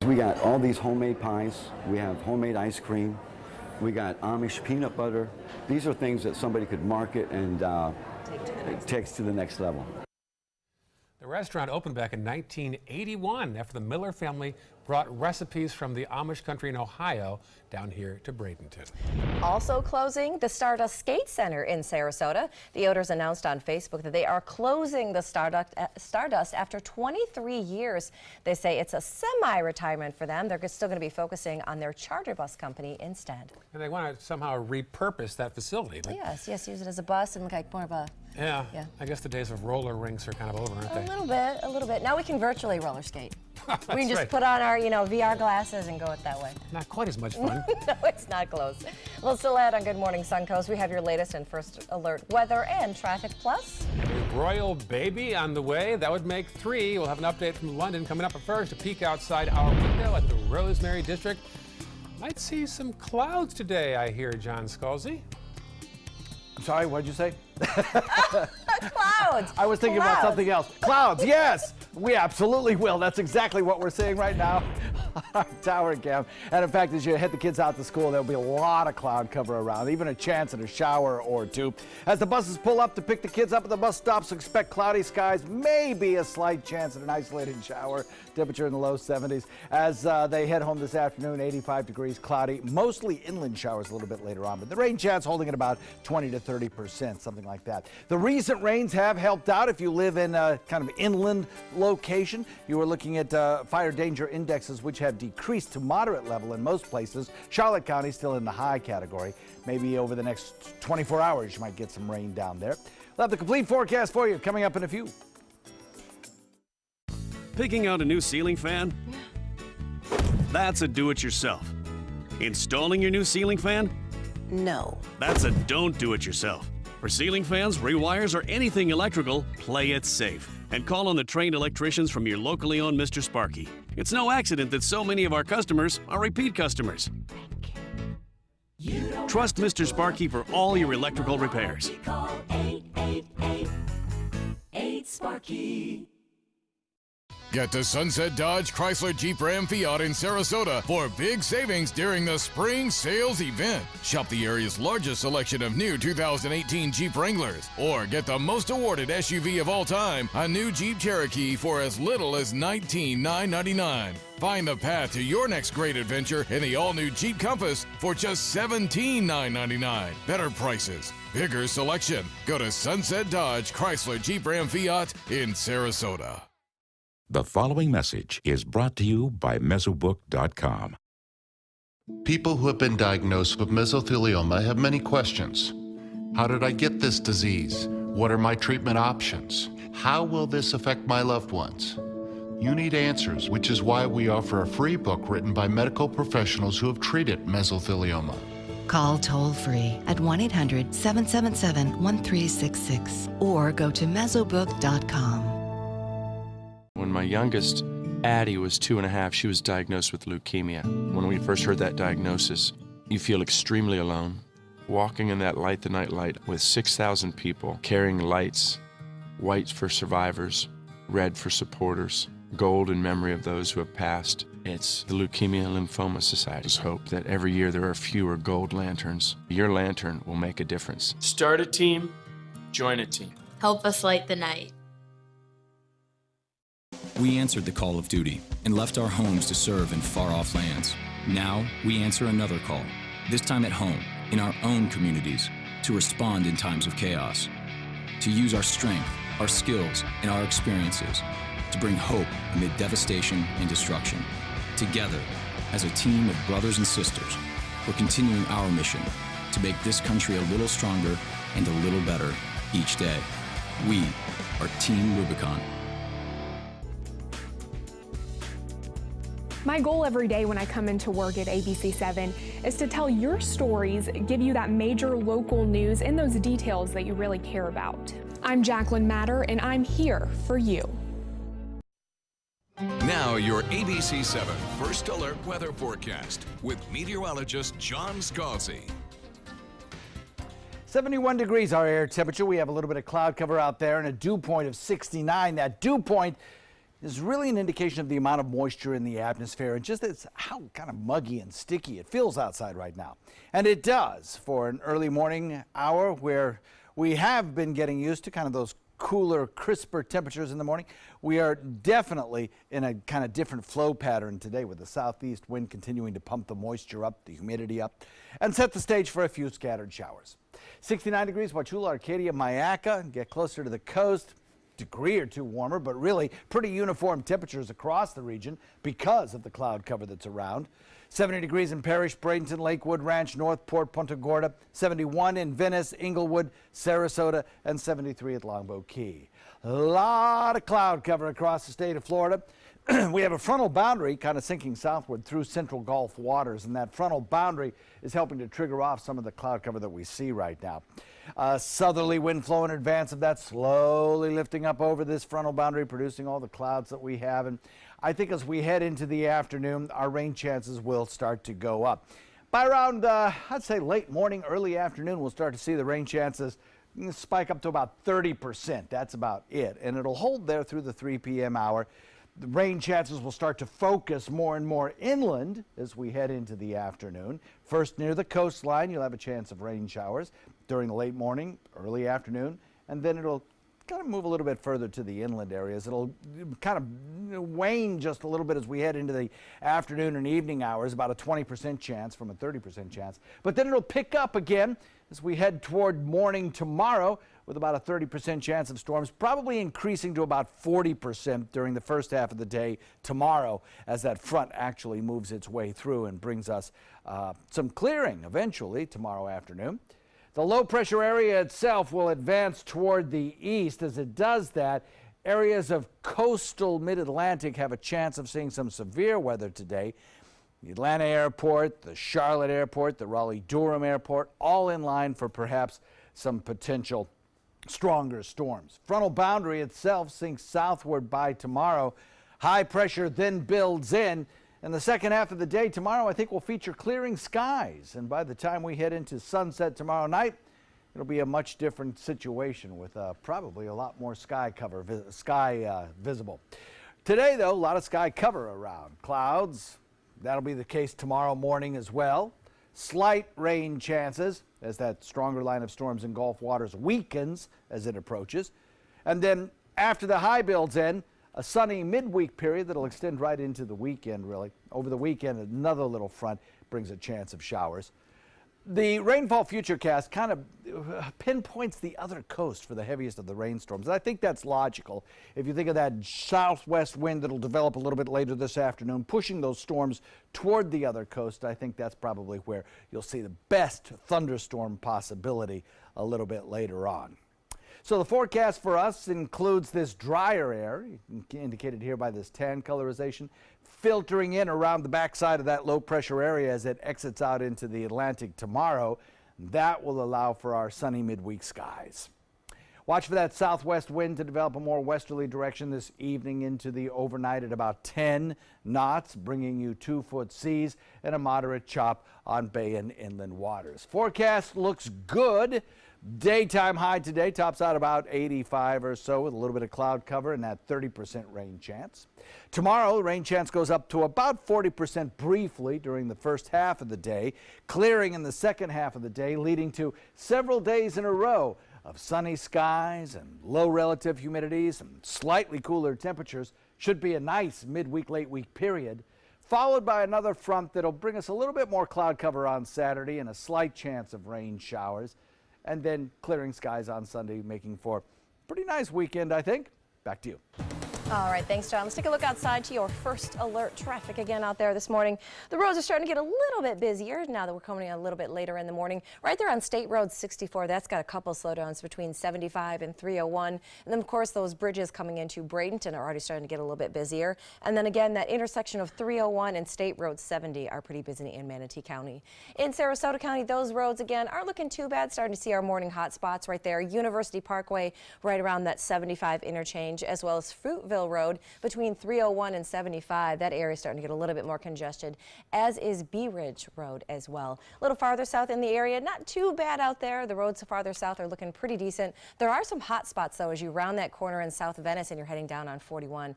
We got all these homemade pies. We have homemade ice cream. We got Amish peanut butter. These are things that somebody could market and take to the next level. The restaurant opened back in 1981 after the Miller family brought recipes from the Amish country in Ohio down here to Bradenton. Also closing, the Stardust Skate Center in Sarasota. The owners announced on Facebook that they are closing the Stardust after 23 years. They say it's a semi-retirement for them. They're still going to be focusing on their charter bus company instead. And they want to somehow repurpose that facility. Yes, use it as a bus and like more of a... Yeah, I guess the days of roller rinks are kind of over, aren't they? A little bit. Now we can virtually roller skate. We can just right. put on our, VR glasses and go it that way. Not quite as much fun. No, it's not close. Well, still ahead on Good Morning Suncoast, we have your latest and first alert weather and traffic plus. royal baby on the way. That would make 3. We'll have an update from London coming up. But first, a peek outside our window at the Rosemary District. Might see some clouds today, I hear, John Scalzi. I'm sorry, what did you say? Clouds. I was thinking about something else. Clouds, yes, we absolutely will. That's exactly what we're seeing right now on our tower cam. And in fact, as you head the kids out to school, there'll be a lot of cloud cover around, even a chance at a shower or two. As the buses pull up to pick the kids up at the bus stops, expect cloudy skies, maybe a slight chance at an isolated shower. Temperature in the low 70s. As they head home this afternoon, 85 degrees, cloudy, mostly inland showers a little bit later on, but the rain chance holding at about 20 to 30%, something like that. The recent rains have helped out if you live in a kind of inland location. You are looking at fire danger indexes, which have decreased to moderate level in most places. Charlotte County still in the high category. Maybe over the next 24 hours, you might get some rain down there. We'll have the complete forecast for you coming up in a few. Picking out a new ceiling fan? That's a do-it-yourself. Installing your new ceiling fan? No. That's a don't do it yourself. For ceiling fans, rewires, or anything electrical, play it safe. And call on the trained electricians from your locally owned Mr. Sparky. It's no accident that so many of our customers are repeat customers. Trust Mr. Sparky for all your electrical repairs. Call 888-8-SPARKY. Get to Sunset Dodge Chrysler Jeep Ram Fiat in Sarasota for big savings during the spring sales event. Shop the area's largest selection of new 2018 Jeep Wranglers, or get the most awarded SUV of all time, a new Jeep Cherokee, for as little as $19,999. Find the path to your next great adventure in the all-new Jeep Compass for just $17,999. Better prices, bigger selection. Go to Sunset Dodge Chrysler Jeep Ram Fiat in Sarasota. The following message is brought to you by Mesobook.com. People who have been diagnosed with mesothelioma have many questions. How did I get this disease? What are my treatment options? How will this affect my loved ones? You need answers, which is why we offer a free book written by medical professionals who have treated mesothelioma. Call toll-free at 1-800-777-1366 or go to mesobook.com. When my youngest, Addie, was 2.5, she was diagnosed with leukemia. When we first heard that diagnosis, you feel extremely alone. Walking in that Light the Night light with 6,000 people carrying lights, white for survivors, red for supporters, gold in memory of those who have passed. It's the Leukemia and Lymphoma Society's hope that every year there are fewer gold lanterns. Your lantern will make a difference. Start a team, join a team. Help us light the night. We answered the call of duty and left our homes to serve in far-off lands. Now we answer another call, this time at home, in our own communities, to respond in times of chaos, to use our strength, our skills, and our experiences to bring hope amid devastation and destruction. Together, as a team of brothers and sisters, we're continuing our mission to make this country a little stronger and a little better each day. We are Team Rubicon. My goal every day when I come into work at ABC7 is to tell your stories, give you that major local news and those details that you really care about. I'm Jacqueline Matter, and I'm here for you. Now your ABC7 First Alert Weather Forecast with meteorologist John Scalzi. 71 degrees our air temperature. We have a little bit of cloud cover out there and a dew point of 69. That dew point is really an indication of the amount of moisture in the atmosphere and just how kind of muggy and sticky it feels outside right now. And it does for an early morning hour where we have been getting used to kind of those cooler, crisper temperatures in the morning. We are definitely in a kind of different flow pattern today with the southeast wind continuing to pump the moisture up, the humidity up, and set the stage for a few scattered showers. 69 degrees, Wauchula, Arcadia, Mayaca, get closer to the coast. Degree or two warmer, but really pretty uniform temperatures across the region because of the cloud cover that's around. 70 degrees in Parrish, Bradenton, Lakewood Ranch, Northport, Punta Gorda, 71 in Venice, Inglewood, Sarasota, and 73 at Longboat Key. A lot of cloud cover across the state of Florida. we have a frontal boundary kind of sinking southward through central Gulf waters, and that frontal boundary is helping to trigger off some of the cloud cover that we see right now. Southerly wind flow in advance of that, slowly lifting up over this frontal boundary, producing all the clouds that we have. And I think as we head into the afternoon, our rain chances will start to go up. By around, I'd say late morning, early afternoon, we'll start to see the rain chances spike up to about 30%. That's about it. And it'll hold there through the 3 p.m. hour. The rain chances will start to focus more and more inland as we head into the afternoon. First near the coastline, you'll have a chance of rain showers during the late morning, early afternoon, and then it'll kind of move a little bit further to the inland areas. It'll kind of wane just a little bit as we head into the afternoon and evening hours, about a 20% chance from a 30% chance. But then it'll pick up again as we head toward morning tomorrow, with about a 30% chance of storms, probably increasing to about 40% during the first half of the day tomorrow as that front actually moves its way through and brings us some clearing eventually tomorrow afternoon. The low pressure area itself will advance toward the east. As it does that, areas of coastal mid-Atlantic have a chance of seeing some severe weather today. The Atlanta airport, the Charlotte airport, the Raleigh-Durham airport, all in line for perhaps some potential stronger storms. Frontal boundary itself sinks southward by tomorrow. High pressure then builds in. And the second half of the day tomorrow, I think, will feature clearing skies. And by the time we head into sunset tomorrow night, it'll be a much different situation with probably a lot more sky cover, visible. Today, though, a lot of sky cover around. Clouds, that'll be the case tomorrow morning as well. Slight rain chances as that stronger line of storms in Gulf waters weakens as it approaches. And then after the high builds in, a sunny midweek period that'll extend right into the weekend, really. Over the weekend, another little front brings a chance of showers. The rainfall futurecast kind of pinpoints the other coast for the heaviest of the rainstorms. And I think that's logical. If you think of that southwest wind that'll develop a little bit later this afternoon, pushing those storms toward the other coast, I think that's probably where you'll see the best thunderstorm possibility a little bit later on. So the forecast for us includes this drier air, indicated here by this tan colorization, filtering in around the backside of that low pressure area as it exits out into the Atlantic tomorrow. That will allow for our sunny midweek skies. Watch for that southwest wind to develop a more westerly direction this evening into the overnight at about 10 knots, bringing you 2-foot seas and a moderate chop on bay and inland waters. Forecast looks good. Daytime high today tops out about 85 or so with a little bit of cloud cover and that 30% rain chance. Tomorrow, the rain chance goes up to about 40% briefly during the first half of the day, clearing in the second half of the day, leading to several days in a row of sunny skies and low relative humidities and slightly cooler temperatures. Should be a nice midweek, late week period, followed by another front that'll bring us a little bit more cloud cover on Saturday and a slight chance of rain showers. And then clearing skies on Sunday, making for a pretty nice weekend, I think. Back to you. All right, thanks, John. Let's take a look outside to your first alert traffic again out there this morning. The roads are starting to get a little bit busier now that we're coming a little bit later in the morning. Right there on State Road 64, that's got a couple slowdowns between 75 and 301. And then, of course, those bridges coming into Bradenton are already starting to get a little bit busier. And then again, that intersection of 301 and State Road 70 are pretty busy in Manatee County. In Sarasota County, those roads again aren't looking too bad. Starting to see our morning hot spots right there. University Parkway right around that 75 interchange, as well as Fruitville Road between 301 and 75. That area is starting to get a little bit more congested, as is Bee Ridge Road as well. A little farther south in the area, not too bad out there. The roads farther south are looking pretty decent. There are some hot spots, though, as you round that corner in South Venice and you're heading down on 41.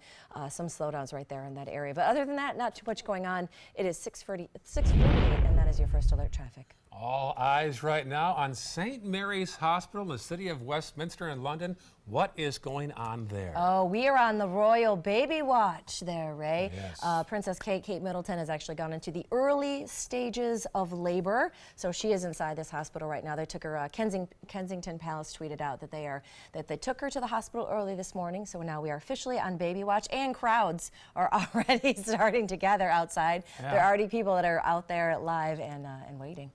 Some slowdowns right there in that area. But other than that, not too much going on. It is 6:48, and that is your first alert traffic. All eyes right now on St. Mary's Hospital in the city of Westminster in London. What is going on there? Oh, we are on the royal baby watch there, Ray. Yes. Princess Kate Middleton, has actually gone into the early stages of labor. So she is inside this hospital right now. They took her, Kensington Palace tweeted out that they took her to the hospital early this morning. So now we are officially on baby watch, and crowds are already starting to gather outside. Yeah. There are already people that are out there live and waiting.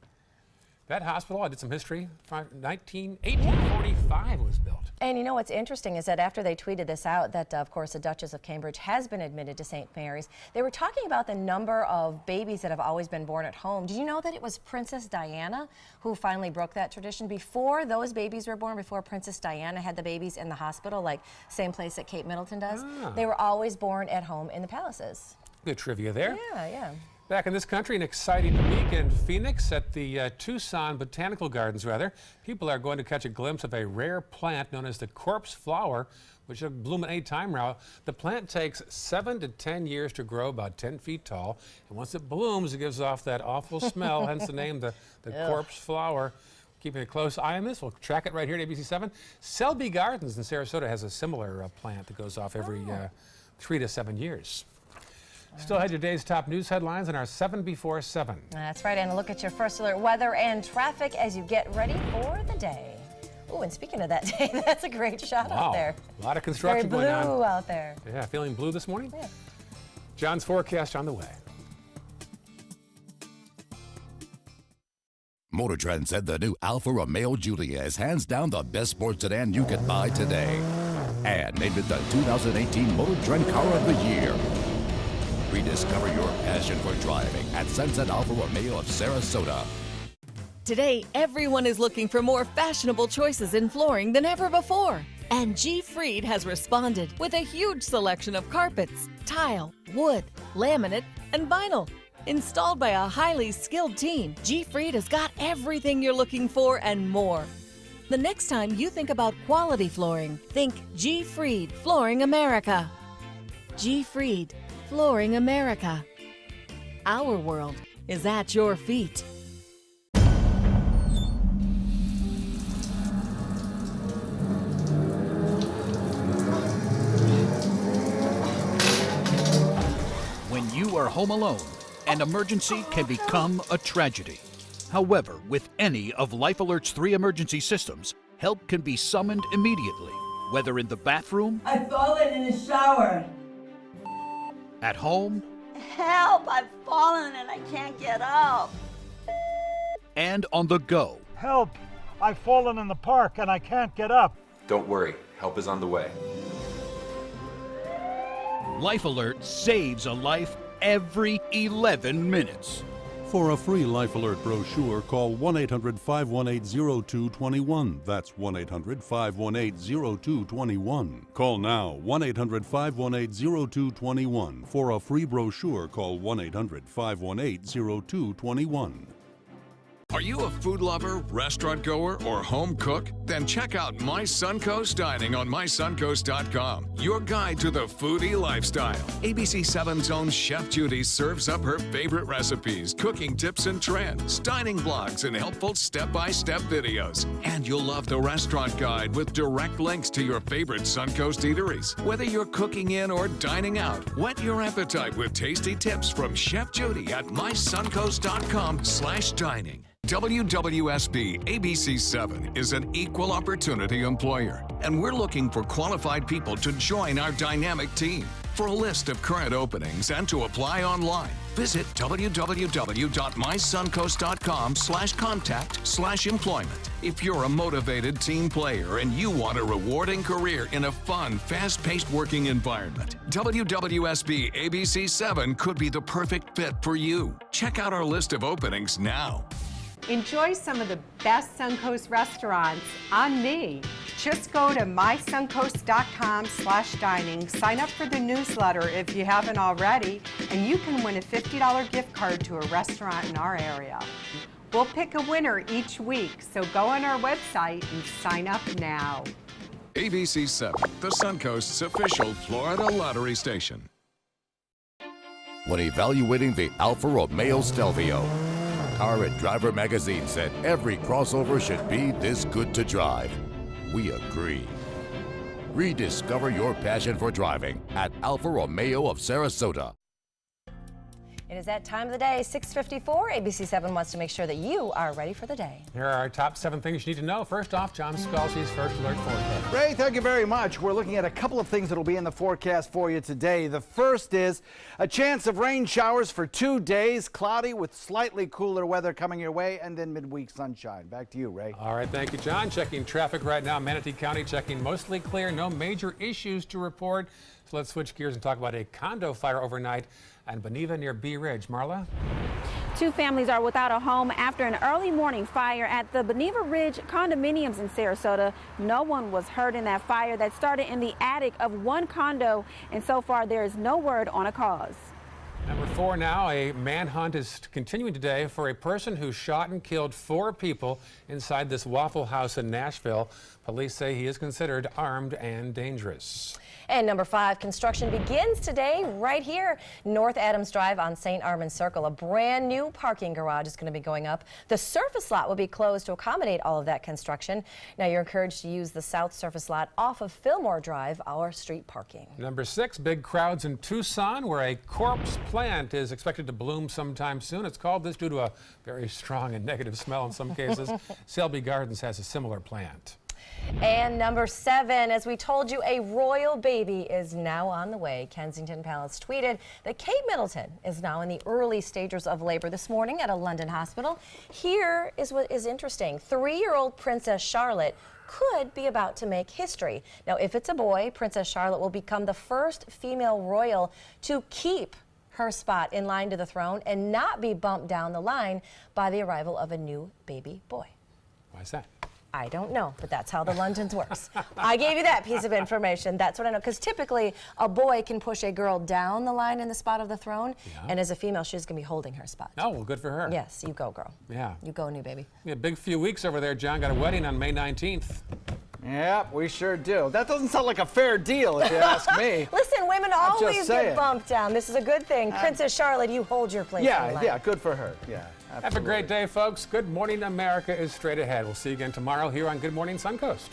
That hospital, I did some history, 1845 was built. And you know what's interesting is that after they tweeted this out, that of course the Duchess of Cambridge has been admitted to St. Mary's, they were talking about the number of babies that have always been born at home. Did you know that it was Princess Diana who finally broke that tradition? Before those babies were born, before Princess Diana had the babies in the hospital, like same place that Kate Middleton does, they were always born at home in the palaces. Good trivia there. Yeah, yeah. Back in this country, an exciting week in Phoenix at the Tucson Botanical Gardens, rather. People are going to catch a glimpse of a rare plant known as the corpse flower, which will bloom at any time now. The plant takes 7 to 10 years to grow, about 10 feet tall. And once it blooms, it gives off that awful smell, hence the name, the corpse flower. Keeping a close eye on this, we'll track it right here at ABC 7. Selby Gardens in Sarasota has a similar plant that goes off every 3 to 7 years. Still had your day's top news headlines in our 7 before 7. That's right, and a look at your first alert weather and traffic as you get ready for the day. Oh, and speaking of that day, that's a great shot out there. A lot of construction going on. Very blue out there. Yeah, feeling blue this morning? Yeah. John's forecast on the way. Motor Trend said the new Alfa Romeo Giulia is hands down the best sports sedan you can buy today. And named it the 2018 Motor Trend Car of the Year. Rediscover your passion for driving at Sunset Alfa Romeo of Sarasota. Today, everyone is looking for more fashionable choices in flooring than ever before. And G. Fried has responded with a huge selection of carpets, tile, wood, laminate, and vinyl. Installed by a highly skilled team, G. Fried has got everything you're looking for and more. The next time you think about quality flooring, think G. Fried Flooring America. G. Fried Flooring America. Our world is at your feet. When you are home alone, an emergency can become a tragedy. However, with any of Life Alert's 3 emergency systems, help can be summoned immediately, whether in the bathroom, I've fallen in the shower. at home, Help! I've fallen and I can't get up. and on the go. Help! I've fallen in the park and I can't get up. Don't worry, help is on the way. Life Alert saves a life every 11 minutes. For a free Life Alert brochure, call 1-800-518-0221. That's 1-800-518-0221. Call now, 1-800-518-0221. For a free brochure, call 1-800-518-0221. Are you a food lover, restaurant goer, or home cook? Then check out My Suncoast Dining on mysuncoast.com, your guide to the foodie lifestyle. ABC 7's own Chef Judy serves up her favorite recipes, cooking tips and trends, dining blogs, and helpful step-by-step videos. And you'll love the restaurant guide with direct links to your favorite Suncoast eateries. Whether you're cooking in or dining out, whet your appetite with tasty tips from Chef Judy at mysuncoast.com/dining. WWSB ABC 7 is an equal opportunity employer, and we're looking for qualified people to join our dynamic team. For a list of current openings and to apply online, visit www.mysuncoast.com/contact/employment. If you're a motivated team player and you want a rewarding career in a fun, fast-paced working environment, WWSB ABC 7 could be the perfect fit for you. Check out our list of openings now. Enjoy some of the best Suncoast restaurants on me. Just go to mysuncoast.com/dining, sign up for the newsletter if you haven't already, and you can win a $50 gift card to a restaurant in our area. We'll pick a winner each week, so go on our website and sign up now. ABC 7, the Suncoast's official Florida lottery station. When evaluating the Alfa Romeo Stelvio, Car and Driver magazine said every crossover should be this good to drive. We agree. Rediscover your passion for driving at Alfa Romeo of Sarasota. It is that time of the day, 6:54. ABC7 wants to make sure that you are ready for the day. Here are our top 7 things you need to know. First off, John Scalzi's First Alert forecast. Ray, thank you very much. We're looking at a couple of things that will be in the forecast for you today. The first is a chance of rain showers for 2 days, cloudy with slightly cooler weather coming your way, and then midweek sunshine. Back to you, Ray. All right, thank you, John. Checking traffic right now. Manatee County checking mostly clear. No major issues to report. So let's switch gears and talk about a condo fire overnight in Beneva near Bee Ridge. Marla? 2 families are without a home after an early morning fire at the Beneva Ridge condominiums in Sarasota. No one was hurt in that fire that started in the attic of one condo, and so far there is no word on a cause. Number 4 now, a manhunt is continuing today for a person who shot and killed 4 people inside this Waffle House in Nashville. Police say he is considered armed and dangerous. And number 5, construction begins today right here, North Adams Drive on St. Armand Circle. A brand new parking garage is going to be going up. The surface lot will be closed to accommodate all of that construction. Now you're encouraged to use the south surface lot off of Fillmore Drive, our street parking. Number 6, big crowds in Tucson where a corpse plant is expected to bloom sometime soon. It's called this due to a very strong and negative smell in some cases. Selby Gardens has a similar plant. And number 7, as we told you, a royal baby is now on the way. Kensington Palace tweeted that Kate Middleton is now in the early stages of labor this morning at a London hospital. Here is what is interesting. 3-year-old Princess Charlotte could be about to make history. Now, if it's a boy, Princess Charlotte will become the first female royal to keep her spot in line to the throne and not be bumped down the line by the arrival of a new baby boy. Why is that? I don't know, but that's how the Londons works. I gave you that piece of information. That's what I know. Because typically, a boy can push a girl down the line in the spot of the throne, and as a female, she's going to be holding her spot. Oh, well, good for her. Yes, you go, girl. Yeah. You go, new baby. Yeah, big few weeks over there, John. Got a wedding on May 19th. Yep, we sure do. That doesn't sound like a fair deal, if you ask me. Listen, women always get bumped down. This is a good thing. Princess Charlotte, you hold your place in the line. Yeah, good for her. Yeah. Absolutely. Have a great day, folks. Good Morning America is straight ahead. We'll see you again tomorrow here on Good Morning Suncoast.